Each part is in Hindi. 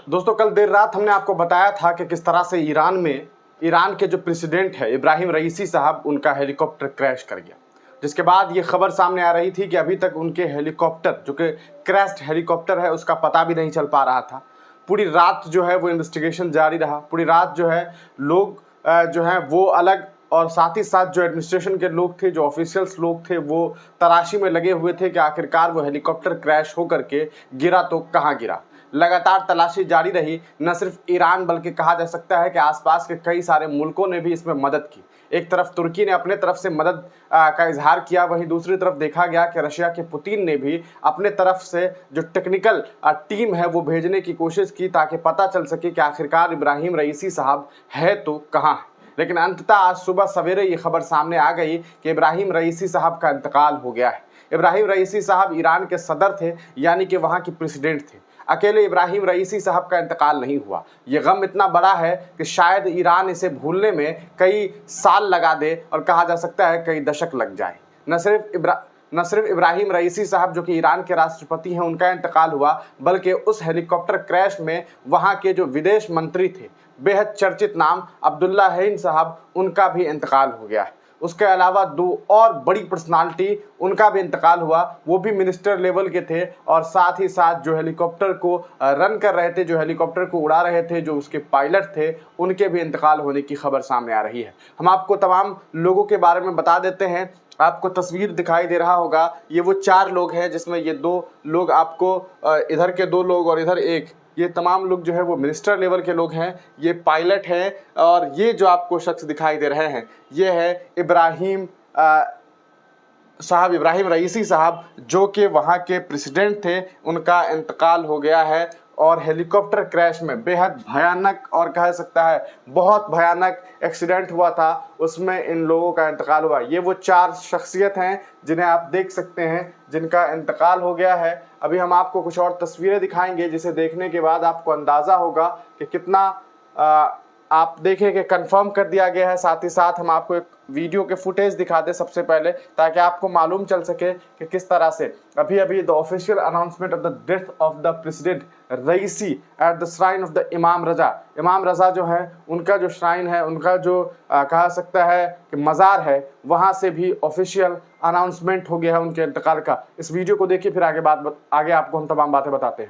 दोस्तों कल देर रात हमने आपको बताया था कि किस तरह से ईरान के जो प्रेसिडेंट है इब्राहिम रईसी साहब, उनका हेलीकॉप्टर क्रैश कर गया। जिसके बाद ये खबर सामने आ रही थी कि अभी तक उनके हेलीकॉप्टर, जो कि क्रैश्ड हेलीकॉप्टर है, उसका पता भी नहीं चल पा रहा था। पूरी रात जो है वो इन्वेस्टिगेशन जारी रहा। पूरी रात जो है लोग जो हैं वो अलग, और साथ ही साथ जो एडमिनिस्ट्रेशन के लोग थे, जो ऑफिशियल्स लोग थे, वो तलाशी में लगे हुए थे कि आखिरकार वो हेलीकॉप्टर क्रैश होकर के गिरा तो कहाँ गिरा। लगातार तलाशी जारी रही। न सिर्फ ईरान बल्कि कहा जा सकता है कि आसपास के कई सारे मुल्कों ने भी इसमें मदद की। एक तरफ तुर्की ने अपने तरफ से मदद का इजहार किया, वहीं दूसरी तरफ देखा गया कि रशिया के पुतिन ने भी अपने तरफ से जो टेक्निकल टीम है वो भेजने की कोशिश की, ताकि पता चल सके कि आखिरकार इब्राहिम रईसी साहब है तो कहाँ है। लेकिन अंततः आज सुबह सवेरे ये खबर सामने आ गई कि इब्राहिम रईसी साहब का इंतकाल हो गया है। इब्राहिम रईसी साहब ईरान के सदर थे, यानी कि वहाँ के प्रेसिडेंट थे। अकेले इब्राहिम रईसी साहब का इंतकाल नहीं हुआ। ये गम इतना बड़ा है कि शायद ईरान इसे भूलने में कई साल लगा दे, और कहा जा सकता है कई दशक लग जाए। न सिर्फ इब्राहिम रईसी साहब, जो कि ईरान के राष्ट्रपति हैं, उनका इंतकाल हुआ, बल्कि उस हेलीकॉप्टर क्रैश में वहाँ के जो विदेश मंत्री थे, बेहद चर्चित नाम अब्दुल्ला हिंद साहब, उनका भी इंतकाल हो गया है। उसके अलावा दो और बड़ी पर्सनालिटी, उनका भी इंतकाल हुआ। वो भी मिनिस्टर लेवल के थे, और साथ ही साथ जो हेलीकॉप्टर को रन कर रहे थे, जो हेलीकॉप्टर को उड़ा रहे थे, जो उसके पायलट थे, उनके भी इंतकाल होने की खबर सामने आ रही है। हम आपको तमाम लोगों के बारे में बता देते हैं। आपको तस्वीर दिखाई दे रहा होगा, ये वो 4 लोग हैं, जिसमें ये 2 लोग आपको, इधर के 2 लोग और इधर 1, ये तमाम लोग जो है वो मिनिस्टर लेवल के लोग हैं। ये पायलट हैं, और ये जो आपको शख्स दिखाई दे रहे हैं, ये है इब्राहिम इब्राहिम रईसी साहब, जो कि वहाँ के प्रेसिडेंट थे। उनका इंतकाल हो गया है, और हेलीकॉप्टर क्रैश में बेहद भयानक, और कह सकता है बहुत भयानक एक्सीडेंट हुआ था, उसमें इन लोगों का इंतकाल हुआ। ये वो 4 शख्सियत हैं जिन्हें आप देख सकते हैं, जिनका इंतकाल हो गया है। अभी हम आपको कुछ और तस्वीरें दिखाएंगे, जिसे देखने के बाद आपको अंदाज़ा होगा कि कितना आप देखें कि कंफर्म कर दिया गया है। साथ ही साथ हम आपको एक वीडियो के फुटेज दिखा दें सबसे पहले, ताकि आपको मालूम चल सके कि किस तरह से अभी the official announcement of the death of the president Raisi at the shrine of the इमाम रजा। इमाम रजा जो है, उनका जो श्राइन है, उनका जो कहा सकता है कि मज़ार है, वहाँ से भी ऑफिशियल अनाउंसमेंट हो गया है उनके इंतकाल का। इस वीडियो को देखिए, फिर आगे आपको हम तमाम बातें बताते हैं।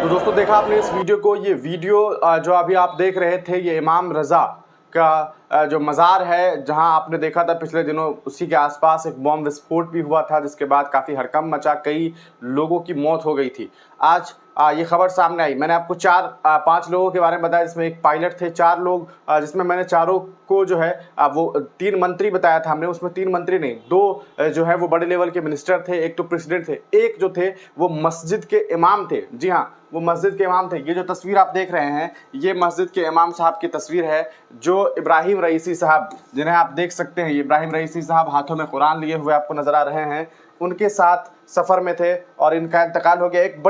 तो दोस्तों देखा आपने इस वीडियो को। ये वीडियो जो अभी आप देख रहे थे, ये इमाम रज़ा का जो मज़ार है, जहां आपने देखा था पिछले दिनों, उसी के आसपास एक बॉम्ब विस्फोट भी हुआ था, जिसके बाद काफ़ी हड़कंप मचा, कई लोगों की मौत हो गई थी। आज ये खबर सामने आई। मैंने आपको 5 लोगों के बारे में बताया, जिसमें एक पायलट थे। 4 लोग, जिसमें मैंने चारों को जो है वो 3 मंत्री बताया था हमने, उसमें 3 मंत्री नहीं, 2 जो है वो बड़े लेवल के मिनिस्टर थे, 1 तो प्रेसिडेंट थे, 1 जो थे वो मस्जिद के इमाम थे। जी हाँ, वो मस्जिद के इमाम थे। ये जो तस्वीर आप देख रहे हैं, ये मस्जिद के इमाम साहब की तस्वीर है, जो इब्राहिम रईसी साहब, जिन्हें आप देख सकते हैं, ये इब्राहिम रईसी साहब हाथों में कुरान लिए हुए आपको नज़र आ रहे हैं, उनके साथ सफ़र में थे, और इनका इंतकाल हो गया। एक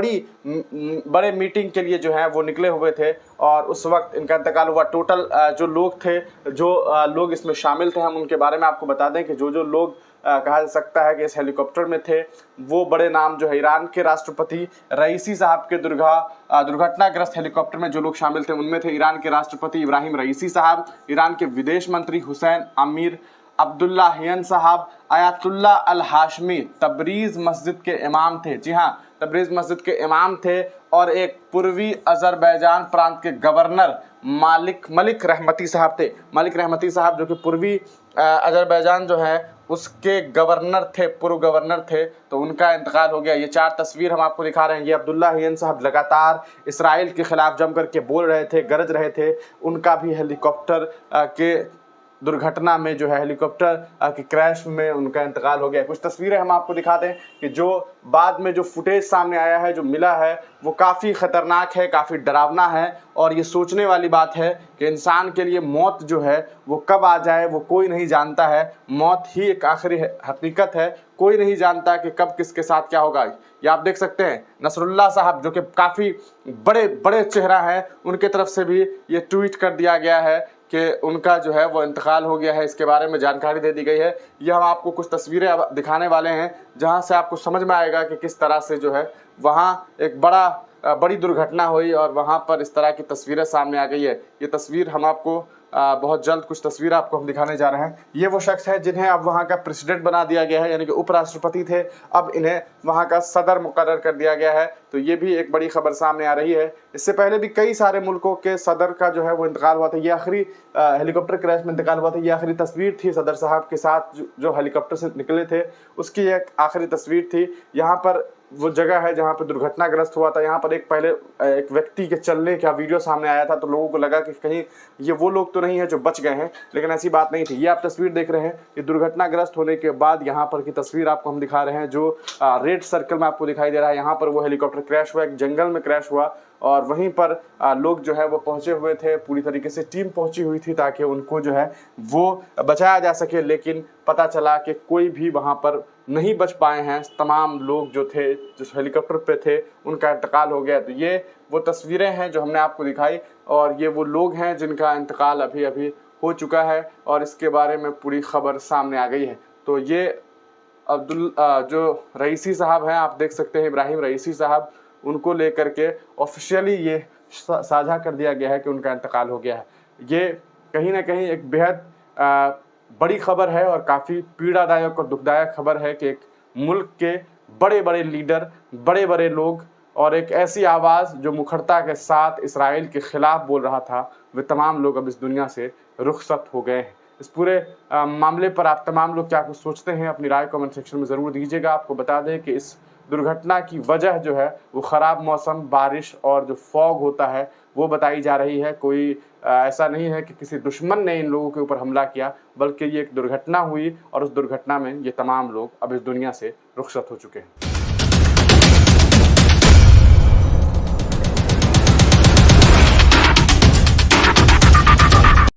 बड़े मीटिंग के लिए जो है वो निकले हुए थे, और उस वक्त इनका इंतकाल हुआ। टोटल जो लोग थे, जो लोग इसमें शामिल थे, हम उनके बारे में आपको बता दें कि जो लोग कहा जा सकता है कि इस हेलीकॉप्टर में थे, वो बड़े नाम जो है, ईरान के राष्ट्रपति रईसी साहब के दुर्घटनाग्रस्त हेलीकॉप्टर में जो लोग शामिल थे, उनमें थे ईरान के राष्ट्रपति इब्राहिम रईसी साहब, ईरान के विदेश मंत्री हुसैन अमीर अब्दुल्लाहियन साहब, आयतुल्लाह अल हाशमी तबरीज़ मस्जिद के इमाम थे। जी हाँ, तबरीज़ मस्जिद के इमाम थे, और एक पूर्वी अज़रबैजान प्रांत के गवर्नर मलिक रहमती साहब थे। मलिक रहमती साहब जो कि पूर्वी अजरबैजान जो है उसके गवर्नर थे, पूर्व गवर्नर थे, तो उनका इंतकाल हो गया। ये 4 तस्वीर हम आपको दिखा रहे हैं। ये अब्दुल्ला हियन साहब लगातार इसराइल के खिलाफ जम करके बोल रहे थे, गरज रहे थे। उनका भी हेलीकॉप्टर के दुर्घटना में जो है, हेलीकॉप्टर के क्रैश में उनका इंतकाल हो गया। कुछ तस्वीरें हम आपको दिखा दें कि जो बाद में जो फुटेज सामने आया है, जो मिला है, वो काफ़ी ख़तरनाक है, काफ़ी डरावना है। और ये सोचने वाली बात है कि इंसान के लिए मौत जो है वो कब आ जाए वो कोई नहीं जानता है। मौत ही एक आखिरी हकीकत है, कोई नहीं जानता कि कब किसके साथ क्या होगा। ये आप देख सकते हैं नसरुल्लाह साहब जो कि काफ़ी बड़े बड़े चेहरा हैं, उनके तरफ से भी ये ट्वीट कर दिया गया है कि उनका जो है वो इंतकाल हो गया है। इसके बारे में जानकारी दे दी गई है। ये हम आपको कुछ तस्वीरें अब दिखाने वाले हैं जहां से आपको समझ में आएगा कि किस तरह से जो है वहां एक बड़ी दुर्घटना हुई और वहां पर इस तरह की तस्वीरें सामने आ गई है। ये तस्वीर हम आपको बहुत जल्द कुछ तस्वीर आपको हम दिखाने जा रहे हैं। ये वो शख्स है जिन्हें अब वहाँ का प्रेसिडेंट बना दिया गया है, यानी कि उपराष्ट्रपति थे, अब इन्हें वहाँ का सदर मुकर्रर कर दिया गया है। तो ये भी एक बड़ी खबर सामने आ रही है। इससे पहले भी कई सारे मुल्कों के सदर का जो है वो इंतकाल हुआ था। ये आखिरी हेलीकॉप्टर क्रैश में इंतकाल हुआ था। ये आखिरी तस्वीर थी सदर साहब के साथ जो हेलीकॉप्टर से निकले थे, उसकी एक आखिरी तस्वीर थी। यहाँ पर वो जगह है जहाँ पर दुर्घटनाग्रस्त हुआ था। यहाँ पर एक व्यक्ति के चलने का वीडियो सामने आया था, तो लोगों को लगा कि कहीं ये वो लोग तो नहीं है जो बच गए हैं, लेकिन ऐसी बात नहीं थी। ये आप तस्वीर देख रहे हैं, ये दुर्घटनाग्रस्त होने के बाद यहाँ पर की तस्वीर आपको हम दिखा रहे हैं, जो रेड सर्कल में आपको दिखाई दे रहा है। यहाँ पर वो हेलीकॉप्टर क्रैश हुआ, एक जंगल में क्रैश हुआ और वहीं पर लोग जो है वो पहुँचे हुए थे, पूरी तरीके से टीम पहुँची हुई थी ताकि उनको जो है वो बचाया जा सके। लेकिन पता चला कि कोई भी वहाँ पर नहीं बच पाए हैं। तमाम लोग जो थे, जिस हेलीकॉप्टर पे थे, उनका इंतकाल हो गया। तो ये वो तस्वीरें हैं जो हमने आपको दिखाई और ये वो लोग हैं जिनका इंतकाल अभी अभी हो चुका है और इसके बारे में पूरी खबर सामने आ गई है। तो ये जो रईसी साहब हैं, आप देख सकते हैं इब्राहिम रईसी साहब, उनको लेकर के ऑफिशियली ये साझा कर दिया गया है कि उनका इंतकाल हो गया है। ये कहीं ना कहीं एक बेहद बड़ी खबर है और काफ़ी पीड़ादायक और दुखदायक खबर है कि एक मुल्क के बड़े बड़े लीडर, बड़े बड़े लोग और एक ऐसी आवाज़ जो मुखरता के साथ इसराइल के ख़िलाफ़ बोल रहा था, वे तमाम लोग अब इस दुनिया से रुखसत हो गए हैं। इस पूरे मामले पर आप तमाम लोग क्या कुछ सोचते हैं, अपनी राय कमेंट सेक्शन में ज़रूर दीजिएगा। आपको बता दें कि इस दुर्घटना की वजह जो है वो ख़राब मौसम, बारिश और जो फॉग होता है वो बताई जा रही है। कोई ऐसा नहीं है कि किसी दुश्मन ने इन लोगों के ऊपर हमला किया, बल्कि ये एक दुर्घटना हुई और उस दुर्घटना में ये तमाम लोग अब इस दुनिया से रुखसत हो चुके हैं।